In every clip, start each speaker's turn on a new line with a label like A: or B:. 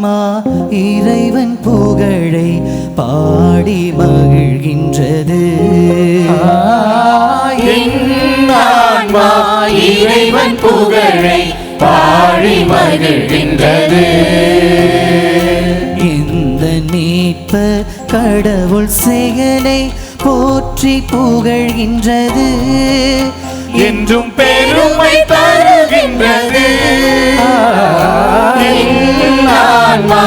A: ஆன்மா இறைவன் புகழை பாடி மகிழ்கின்றது.
B: ஆன்மா இறைவன் புகழை பாடி மகிழ்கின்றது.
A: இந்த மீட்பர் கடவுள் செயலை போற்றி புகழ்கின்றது.
B: என்றும் பெருமை தருகின்றது. ஆன்மா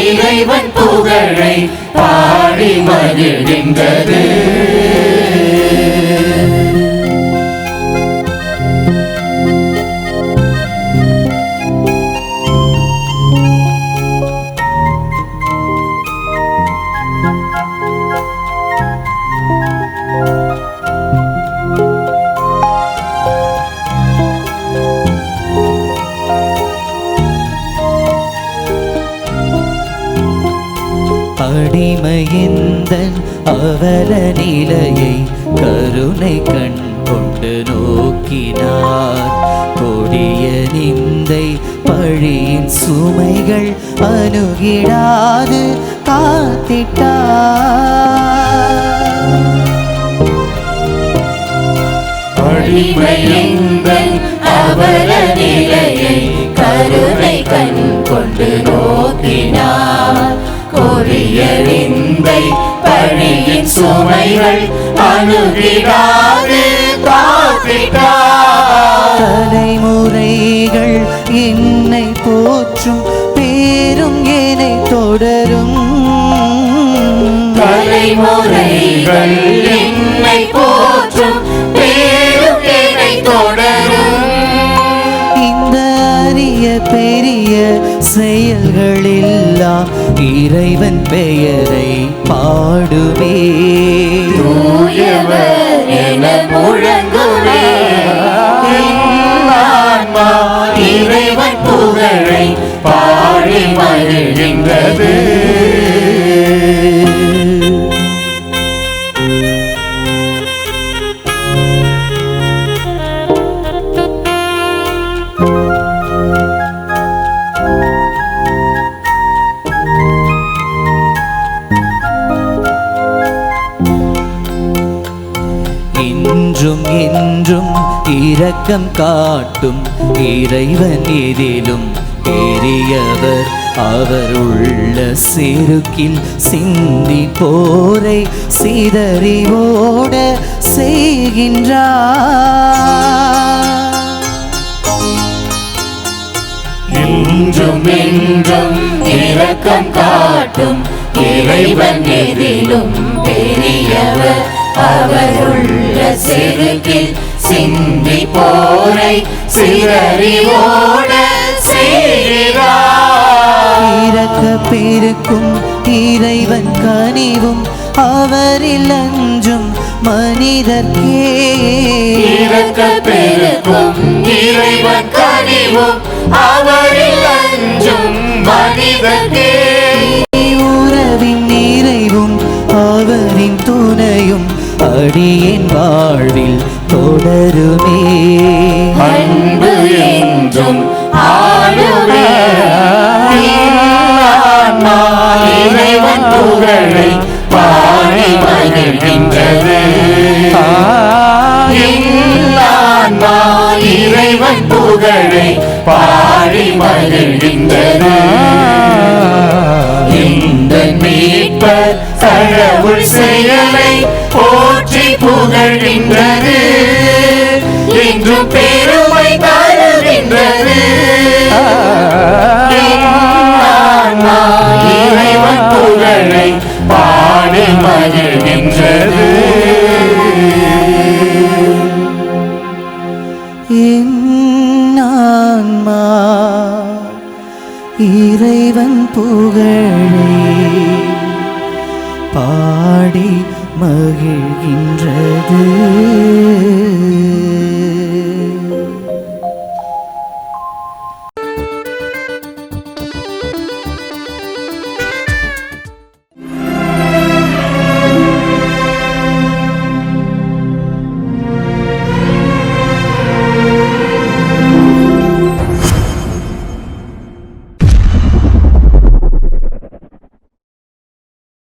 B: இறைவன் புகழை பாடி மகிழ்கின்றது.
A: அடிமையிந்தன் அவல நிலையை கருணை கண் கொண்டு நோக்கினார். கொடிய நிந்தை பழியின் சுமைகள் அணுகிடாது காத்திட்டார்.
B: அடிமையிந்தன் அவல நிலையை கருணை கண் கொண்டு நோக்கினார். கொடிய நிந்தை பழியின் சுமைகள் அணுகிடாது காத்திட்டார்.
A: தலைமுறைகள் என்னை போற்றும் பேரும் என்னை தொடரும்.
B: தலைமுறைகள் என்னை போற்றும் பேரும் என்னை தொடரும்.
A: இந்த அரிய பெரிய செயல்களெல்லாம் இறைவன் பெயரை பாடுவே.
B: தூயவர் என முழங்குவே. ஆன்மா இறைவன் புகழை பாடி மகிழ்கின்றது.
A: இன்றும் என்றும் இரக்கம் காட்டும் இறைவன் எதிலும் பெரியவர். அவர் உள்ள செருக்கில் சிந்தி போரை சிதறி ஓட செய்கின்றார்.
B: இன்றும் என்றும் இரக்கம் காட்டும் இறைவன் எதிலும் பெரியவர். அவர் உள்ள செருக்கில் சிந்தி போரை சிதறி ஓட செய்கிறார்.
A: இறக்க பெருக்கும் இறைவன் கனிவும் அவரில் அஞ்சும் மனிதர்க்கே.
B: இறக்க பெருக்கும் இறைவன் கனிவும் அவரில் அஞ்சும் மனிதர்க்கே.
A: உறவின் நிறைவும் அவரின் துணையும் அடியேன் வாழ்வில் தொடருமே.
B: அன்பு என்றும் ஆளுமே. ஆன்மா இறைவன் புகழை பாடி மகிழ்கின்றது. ஆன்மா இறைவன் புகழை பாடி மகிழ்கின்றது. இந்த மீட்பர் கடவுள் செயலை போற்றி புகழ்கின்றது. என்றும் பெருமை தருகின்றது. ஆன்மா இறைவன் புகழை பாடி மகிழ்கின்றது.
A: என் ஆன்மா இறைவன் புகழை பாடி மகிழ்கின்றது.